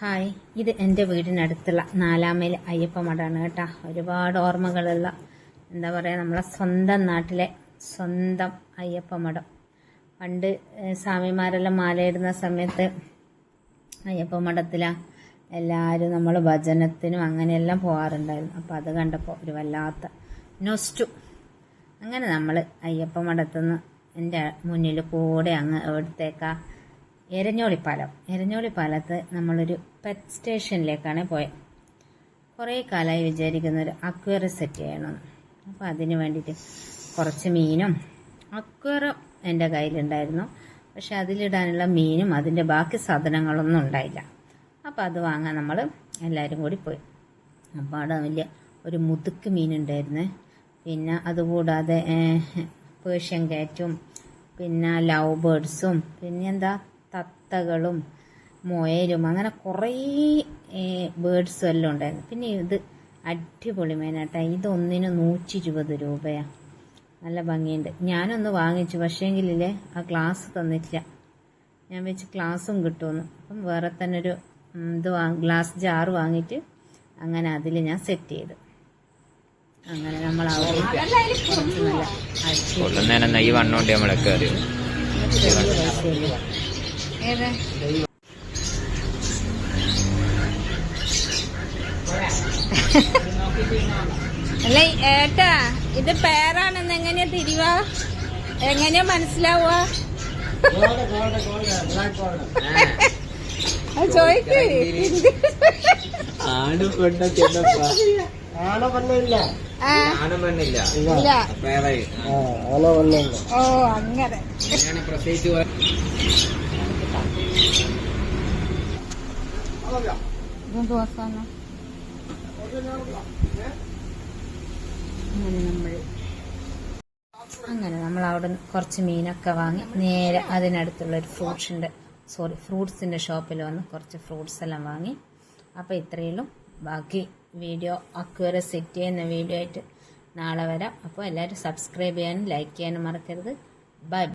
Hi, ഇത് എൻ്റെ വീടിനടുത്തുള്ള 4 മൈൽ അയ്യപ്പ മഠമാണ് കേട്ടോ. ഒരുപാട് ഓർമ്മകളുള്ള എന്താ പറയുക, നമ്മളെ സ്വന്തം നാട്ടിലെ സ്വന്തം അയ്യപ്പ മഠം. പണ്ട് സ്വാമിമാരെല്ലാം മാലയിടുന്ന സമയത്ത് അയ്യപ്പ മഠത്തിലാണ് എല്ലാവരും നമ്മൾ ഭജനത്തിനും അങ്ങനെയെല്ലാം പോകാറുണ്ടായിരുന്നു. അപ്പോൾ അത് കണ്ടപ്പോൾ ഒരു വല്ലാത്ത നൊസ്റ്റു. അങ്ങനെ നമ്മൾ അയ്യപ്പ മഠത്തുനിന്ന് എൻ്റെ മുന്നിൽ കൂടെ അങ്ങ് എവിടത്തേക്കാ എരഞ്ഞോളിപ്പാലത്ത് നമ്മളൊരു പെറ്റ് സ്റ്റേഷനിലേക്കാണ് പോയത്. കുറേ കാലമായി വിചാരിക്കുന്ന ഒരു അക്വേറിയം സെറ്റ് ചെയ്യണമെന്ന്. അപ്പോൾ അതിന് വേണ്ടിയിട്ട് കുറച്ച് മീനും അക്വേറിയം എൻ്റെ കയ്യിലുണ്ടായിരുന്നു. പക്ഷെ അതിലിടാനുള്ള മീനും അതിൻ്റെ ബാക്കി സാധനങ്ങളൊന്നും ഉണ്ടായില്ല. അപ്പോൾ അത് വാങ്ങാൻ നമ്മൾ എല്ലാവരും കൂടി പോയി. അപ്പോൾ അവിടെ വലിയ ഒരു മുതുക്ക് മീനുണ്ടായിരുന്നു. പിന്നെ അതുകൂടാതെ പേർഷ്യൻ കാറ്റും പിന്നെ ലവ് ബേർഡ്സും പിന്നെ എന്താ തത്തകളും മുയലും അങ്ങനെ കുറേ ബേർഡ്സും എല്ലാം ഉണ്ടായിരുന്നു. പിന്നെ ഇത് അടിപൊളി മീനാട്ടോ. ഇതൊന്നിന് 120 രൂപയാണ്. നല്ല ഭംഗിയുണ്ട്. ഞാനൊന്ന് വാങ്ങിച്ചു, പക്ഷേങ്കിലേ ആ ഗ്ലാസ് തന്നിട്ടില്ല. ഞാൻ വെച്ച് ഗ്ലാസും കിട്ടുമെന്ന്. അപ്പം വേറെ തന്നെ ഒരു ഗ്ലാസ് ജാറ് വാങ്ങിയിട്ട് അങ്ങനെ അതിൽ ഞാൻ സെറ്റ് ചെയ്തു. അങ്ങനെ നമ്മൾ അല്ല ഏട്ടാ, ഇത് പേരാണെന്ന് എങ്ങനെയാ തിരിവാ, എങ്ങനെയാ മനസ്സിലാവുക? ചോദിക്കേ. ഓ അങ്ങനെ. അങ്ങനെ നമ്മൾ അവിടെ കുറച്ച് മീനൊക്കെ വാങ്ങി നേരെ അതിനടുത്തുള്ളൊരു ഫ്രൂട്ട്സിൻ്റെ ഷോപ്പിൽ വന്ന് കുറച്ച് ഫ്രൂട്ട്സ് എല്ലാം വാങ്ങി. അപ്പോൾ ഇത്രയുള്ളൂ. ബാക്കി വീഡിയോ അക്വേറിയം സെറ്റ് ചെയ്യുന്ന വീഡിയോ ആയിട്ട് നാളെ വരാം. അപ്പോൾ എല്ലാവരും സബ്സ്ക്രൈബ് ചെയ്യാനും ലൈക്ക് ചെയ്യാനും മറക്കരുത്. ബൈ.